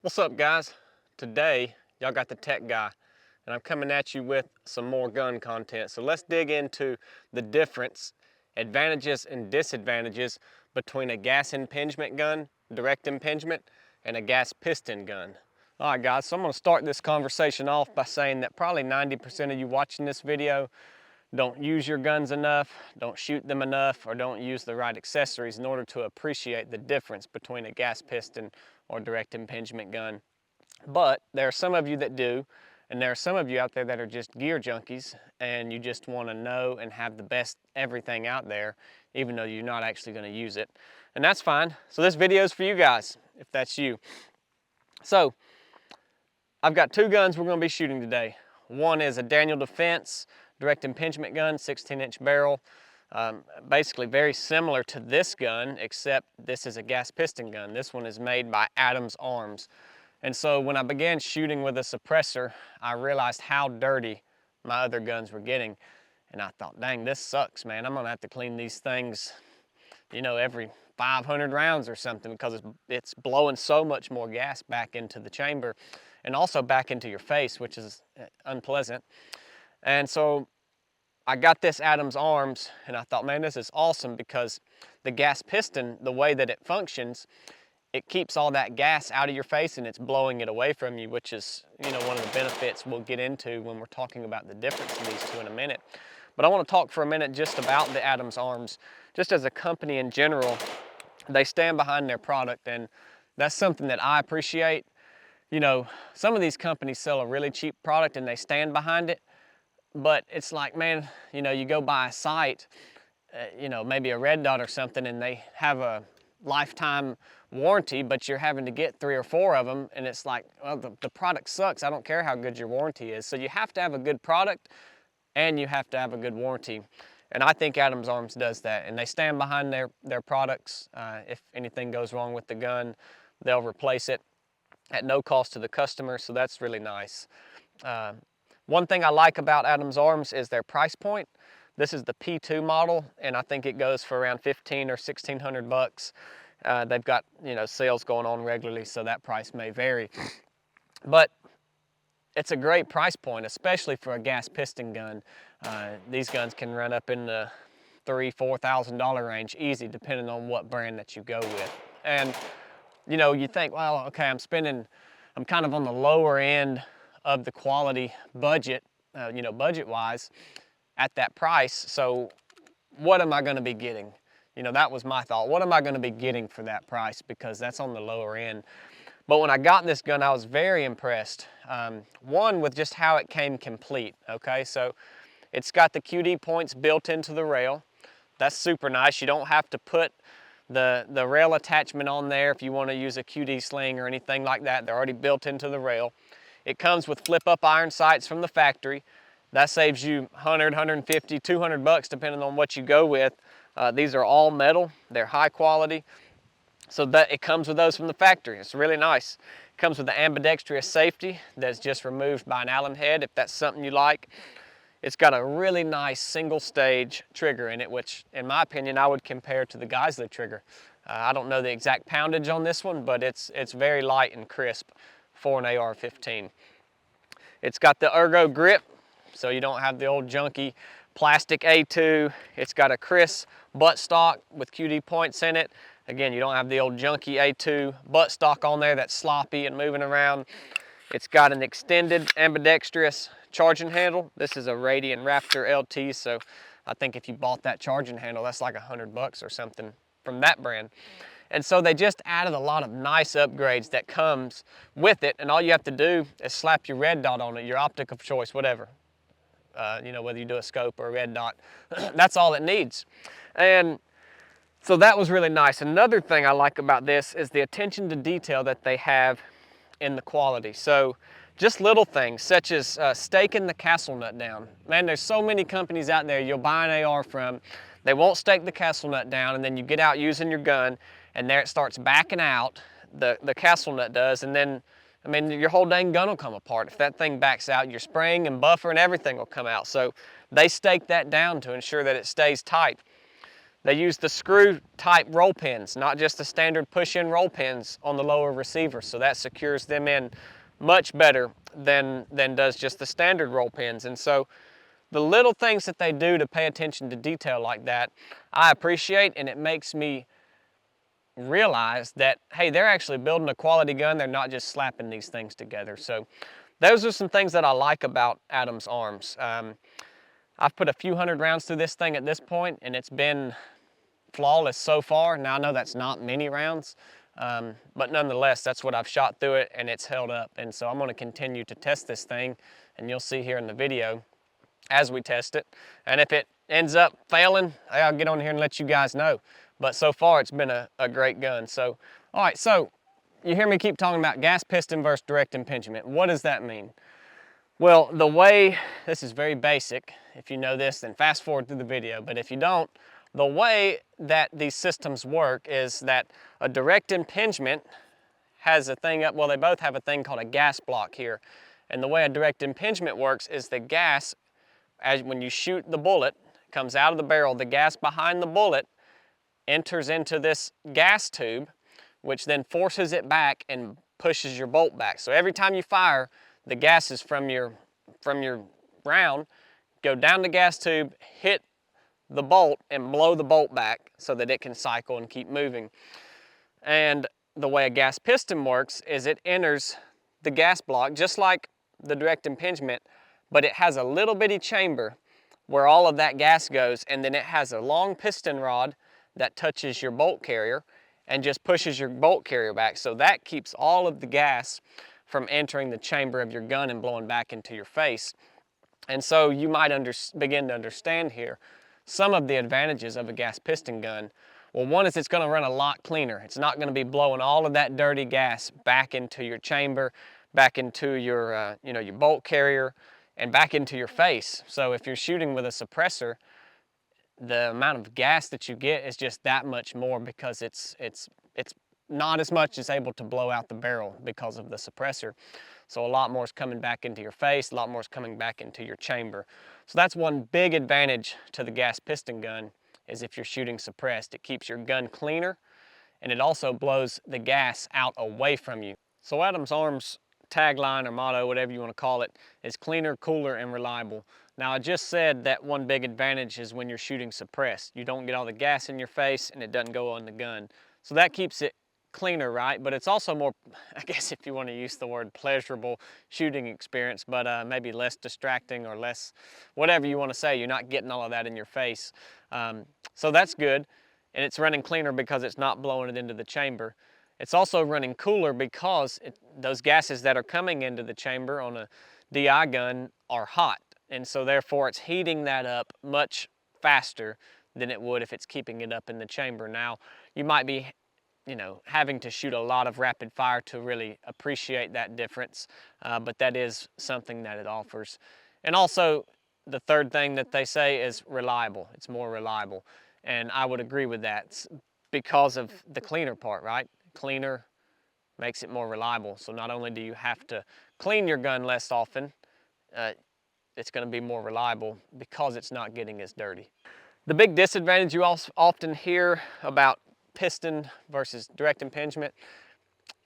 What's up, guys? Today y'all got the tech guy and I'm coming at you with some more gun content. So let's dig into the difference, advantages and disadvantages between a gas impingement gun, direct impingement, and a gas piston gun. All right, guys, so I'm going to start this conversation off by saying that probably 90% of you watching this video don't use your guns enough, don't shoot them enough, or don't use the right accessories in order to appreciate the difference between a gas piston or direct impingement gun. But there are some of you that do, and there are some of you out there that are just gear junkies and you just want to know and have the best everything out there, even though you're not actually going to use it. And that's fine. So this video is for you guys, if that's you. So I've got two guns we're going to be shooting today. One is a Daniel Defense direct impingement gun, 16-inch barrel. Basically very similar to this gun, except this is a gas piston gun. This one is made by Adams Arms. And so when I began shooting with a suppressor, I realized how dirty my other guns were getting. And I thought, dang, this sucks, man. I'm gonna have to clean these things, every 500 rounds or something, because it's blowing so much more gas back into the chamber and also back into your face, which is unpleasant. And so I got this Adams Arms and I thought, man, this is awesome, because the gas piston, the way that it functions, it keeps all that gas out of your face and it's blowing it away from you, which is, one of the benefits we'll get into when we're talking about the difference in these two in a minute. But I want to talk for a minute just about the Adams Arms. Just as a company in general, they stand behind their product, and that's something that I appreciate. Some of these companies sell a really cheap product and they stand behind it, but it's like, man, you go buy a site, maybe a Red Dot or something, and they have a lifetime warranty, but you're having to get 3 or 4 of them, and it's like, well, the product sucks. I don't care how good your warranty is. So you have to have a good product and you have to have a good warranty. And I think Adams Arms does that, and they stand behind their products. If anything goes wrong with the gun, they'll replace it at no cost to the customer, so that's really nice. One thing I like about Adams Arms is their price point. This is the P2 model, and I think it goes for around $1,500 or $1,600. They've got sales going on regularly, so that price may vary. But it's a great price point, especially for a gas piston gun. These guns can run up in the $3,000–$4,000 range easy, depending on what brand that you go with. And you think, well, okay, I'm kind of on the lower end of the quality budget, budget-wise, at that price. So what am I going to be getting? That was my thought. What am I going to be getting for that price? Because that's on the lower end. But when I got this gun, I was very impressed. One, with just how it came complete. Okay, so it's got the QD points built into the rail. That's super nice. You don't have to put the rail attachment on there if you want to use a QD sling or anything like that. They're already built into the rail. It comes with flip-up iron sights from the factory. That saves you 100, 150, 200 bucks depending on what you go with. These are all metal. They're high quality. So that it comes with those from the factory. It's really nice. It comes with the ambidextrous safety that's just removed by an Allen head, if that's something you like. It's got a really nice single stage trigger in it, which in my opinion I would compare to the Geissele trigger. I don't know the exact poundage on this one, but it's very light and crisp for an AR-15. It's got the ergo grip, so you don't have the old junky plastic A2. It's got a crisp buttstock with QD points in it. Again, you don't have the old junky A2 buttstock on there that's sloppy and moving around. It's got an extended ambidextrous charging handle. This is a Radian Raptor LT, so I think if you bought that charging handle, that's like 100 bucks or something from that brand. And so they just added a lot of nice upgrades that comes with it, and all you have to do is slap your Red Dot on it, your optic of choice, whatever. Whether you do a scope or a Red Dot, that's all it needs. And so that was really nice. Another thing I like about this is the attention to detail that they have in the quality. So just little things such as staking the castle nut down. Man, there's so many companies out there you'll buy an AR from, they won't stake the castle nut down, and then you get out using your gun and there it starts backing out, the castle nut does, and then your whole dang gun will come apart. If that thing backs out, your spring and buffer and everything will come out. So they stake that down to ensure that it stays tight. They use the screw type roll pins, not just the standard push-in roll pins on the lower receiver. So that secures them in much better than does just the standard roll pins. And so the little things that they do to pay attention to detail like that, I appreciate, and it makes me realize that, hey, they're actually building a quality gun. They're not just slapping these things together. So those are some things that I like about Adams Arms. I've put a few hundred rounds through this thing at this point, and it's been flawless so far. Now I know that's not many rounds, but nonetheless, that's what I've shot through it, and it's held up. And so I'm going to continue to test this thing, and you'll see here in the video as we test it. And if it ends up failing, I'll get on here and let you guys know. But so far, it's been a great gun. So, all right, so you hear me keep talking about gas piston versus direct impingement. What does that mean? Well, the way, this is very basic. If you know this, then fast forward through the video. But if you don't, the way that these systems work is that a direct impingement has a thing up, well, they both have a thing called a gas block here. And the way a direct impingement works is the gas, when you shoot the bullet, comes out of the barrel, the gas behind the bullet enters into this gas tube, which then forces it back and pushes your bolt back. So every time you fire, the gases from your round go down the gas tube, hit the bolt, and blow the bolt back so that it can cycle and keep moving. And the way a gas piston works is it enters the gas block just like the direct impingement, but it has a little bitty chamber where all of that gas goes, and then it has a long piston rod that touches your bolt carrier and just pushes your bolt carrier back. So that keeps all of the gas from entering the chamber of your gun and blowing back into your face. And so you might begin to understand here some of the advantages of a gas piston gun. Well, one is it's going to run a lot cleaner. It's not going to be blowing all of that dirty gas back into your chamber, back into your, your bolt carrier, and back into your face. So if you're shooting with a suppressor, the amount of gas that you get is just that much more because it's not as much as able to blow out the barrel because of the suppressor. So a lot more is coming back into your face, a lot more is coming back into your chamber. So that's one big advantage to the gas piston gun, is if you're shooting suppressed. It keeps your gun cleaner, and it also blows the gas out away from you. So Adams Arms tagline or motto, whatever you want to call it, is cleaner, cooler, and reliable. Now I just said that one big advantage is when you're shooting suppressed. You don't get all the gas in your face and it doesn't go on the gun. So that keeps it cleaner, right? But it's also more, I guess if you want to use the word, pleasurable shooting experience, but maybe less distracting or less, whatever you want to say. You're not getting all of that in your face. So that's good. And it's running cleaner because it's not blowing it into the chamber. It's also running cooler because those gases that are coming into the chamber on a DI gun are hot. And so therefore it's heating that up much faster than it would if it's keeping it up in the chamber. Now, you might be, having to shoot a lot of rapid fire to really appreciate that difference, but that is something that it offers. And also, the third thing that they say is reliable. It's more reliable. And I would agree with that. It's because of the cleaner part, right? Cleaner makes it more reliable. So not only do you have to clean your gun less often, it's going to be more reliable because it's not getting as dirty. The big disadvantage you also often hear about piston versus direct impingement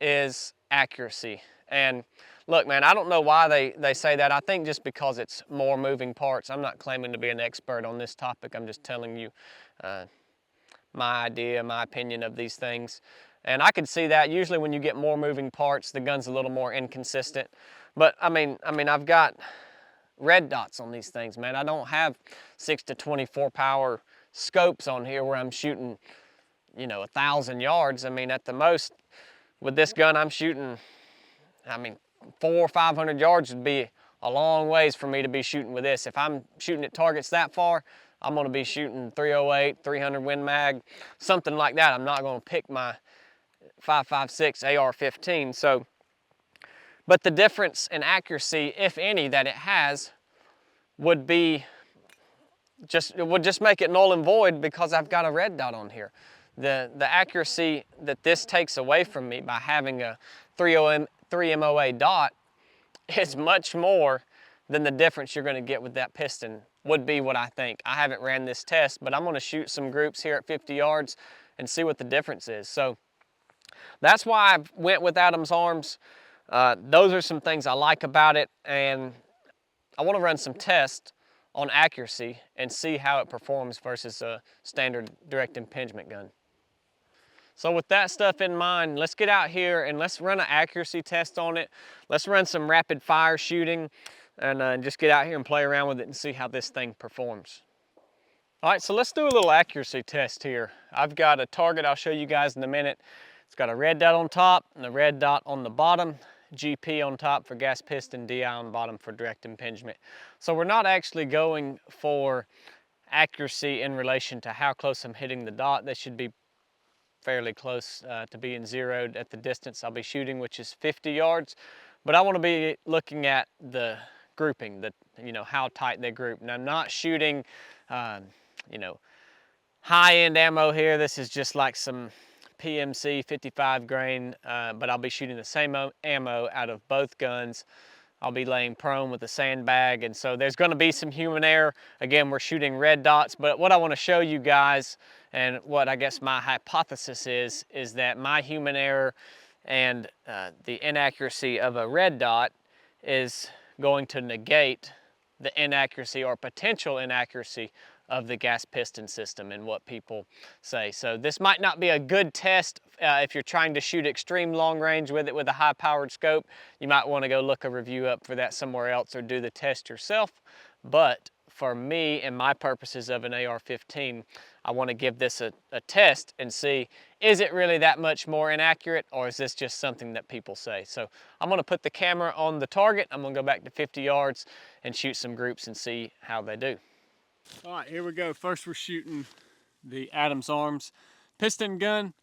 is accuracy. And look, man, I don't know why they say that. I think just because it's more moving parts. I'm not claiming to be an expert on this topic. I'm just telling you my idea, my opinion of these things. And I could see that usually when you get more moving parts, the gun's a little more inconsistent. But I mean, I've got red dots on these things, man. I don't have 6 to 24 power scopes on here where I'm shooting, 1,000 yards. I mean, at the most, with this gun, I'm shooting, 400 or 500 yards would be a long ways for me to be shooting with this. If I'm shooting at targets that far, I'm gonna be shooting 308, 300 Win Mag, something like that. I'm not gonna pick my 5.56 AR-15. So, but the difference in accuracy, if any, that it has would be it would just make it null and void because I've got a red dot on here. The accuracy that this takes away from me by having a 3 MOA dot is much more than the difference you're going to get with that piston would be what I think. I haven't ran this test, but I'm gonna shoot some groups here at 50 yards and see what the difference is. So that's why I went with Adam's arms. Those are some things I like about it, and I wanna run some tests on accuracy and see how it performs versus a standard direct impingement gun. So with that stuff in mind, let's get out here and let's run an accuracy test on it. Let's run some rapid fire shooting and just get out here and play around with it and see how this thing performs. All right, so let's do a little accuracy test here. I've got a target I'll show you guys in a minute. It's got a red dot on top and a red dot on the bottom, GP on top for gas piston, DI on bottom for direct impingement. So we're not actually going for accuracy in relation to how close I'm hitting the dot. They should be fairly close to being zeroed at the distance I'll be shooting, which is 50 yards. But I want to be looking at the grouping, how tight they group. And I'm not shooting, high-end ammo here. This is just like some PMC 55 grain, but I'll be shooting the same ammo out of both guns. I'll be laying prone with a sandbag, and so there's going to be some human error. Again, we're shooting red dots, but what I want to show you guys, and what I guess my hypothesis is that my human error and the inaccuracy of a red dot is going to negate the inaccuracy or potential inaccuracy of the gas piston system and what people say. So this might not be a good test if you're trying to shoot extreme long range with it with a high powered scope. You might want to go look a review up for that somewhere else or do the test yourself. But for me and my purposes of an AR-15, I want to give this a test and see, is it really that much more inaccurate, or is this just something that people say? So I'm going to put the camera on the target. I'm going to go back to 50 yards and shoot some groups and see how they do. All right, here we go. First we're shooting the Adam's Arms piston gun.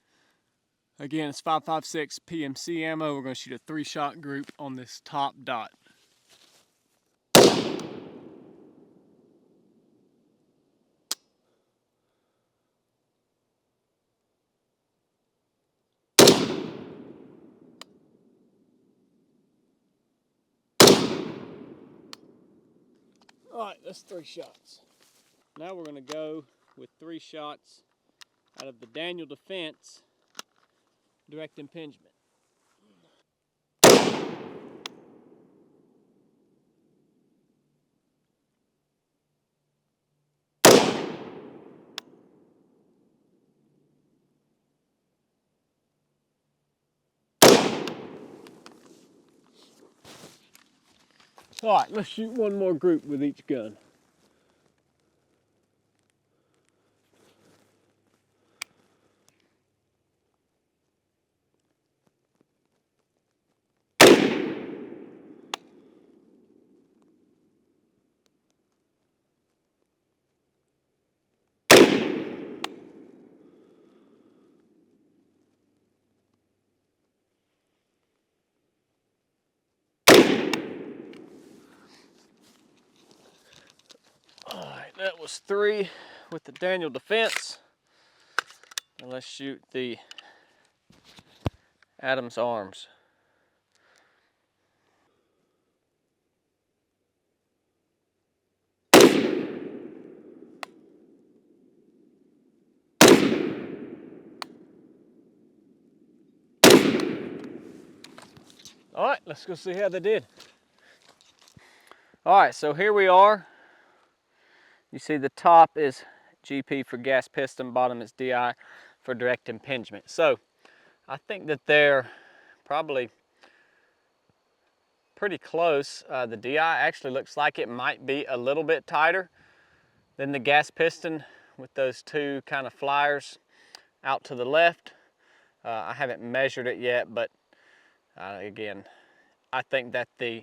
Again, it's 5.56 PMC ammo. We're going to shoot a 3-shot group on this top dot. All right, that's 3 shots. Now we're going to go with 3 shots out of the Daniel Defense direct impingement. All right, let's shoot one more group with each gun. All right, that was 3 with the Daniel Defense. And let's shoot the Adam's Arms. All right, let's go see how they did. All right, so here we are. You see the top is GP for gas piston, bottom is DI for direct impingement. So I think that they're probably pretty close. The DI actually looks like it might be a little bit tighter than the gas piston with those 2 kind of flyers out to the left. I haven't measured it yet, but again, I think that the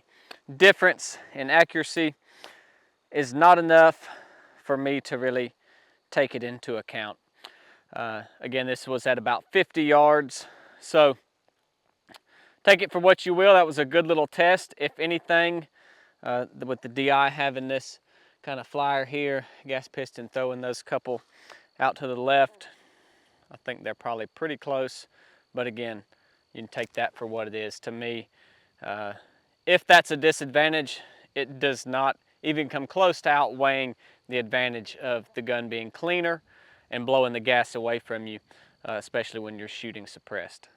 difference in accuracy is not enough for me to really take it into account. Again, this was at about 50 yards, so take it for what you will. That was a good little test. If anything, with the DI having this kind of flyer here, gas piston throwing those couple out to the left, I think they're probably pretty close. But again, you can take that for what it is. To me, if that's a disadvantage, it does not even come close to outweighing the advantage of the gun being cleaner and blowing the gas away from you, especially when you're shooting suppressed.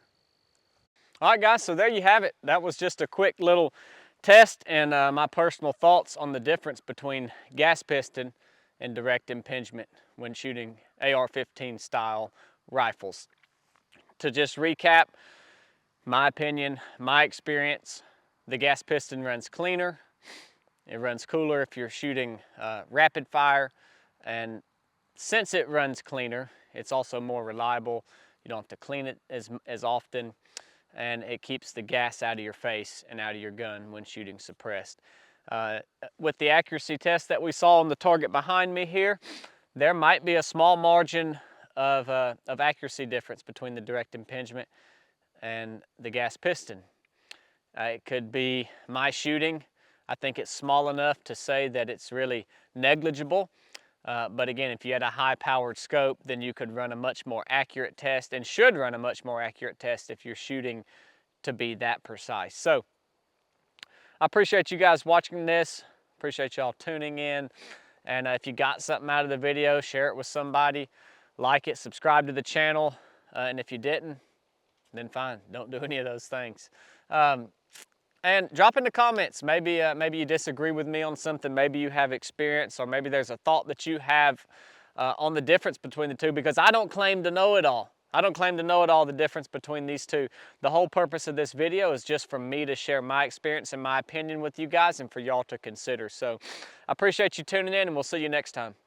All right, guys, so there you have it. That was just a quick little test and my personal thoughts on the difference between gas piston and direct impingement when shooting AR-15 style rifles. To just recap, my opinion, my experience, the gas piston runs cleaner. It runs cooler if you're shooting rapid fire, and since it runs cleaner, it's also more reliable. You don't have to clean it as often, and it keeps the gas out of your face and out of your gun when shooting suppressed. With the accuracy test that we saw on the target behind me here, there might be a small margin of accuracy difference between the direct impingement and the gas piston. It could be my shooting. I think it's small enough to say that it's really negligible. But again, if you had a high-powered scope, then you could run a much more accurate test, and should run a much more accurate test if you're shooting to be that precise. So I appreciate you guys watching this. Appreciate y'all tuning in. And if you got something out of the video, share it with somebody. Like it, subscribe to the channel. And if you didn't, then fine, don't do any of those things. And drop in the comments. Maybe you disagree with me on something. Maybe you have experience, or maybe there's a thought that you have on the difference between the two, because I don't claim to know it all. I don't claim to know it all, the difference between these two. The whole purpose of this video is just for me to share my experience and my opinion with you guys, and for y'all to consider. So I appreciate you tuning in, and we'll see you next time.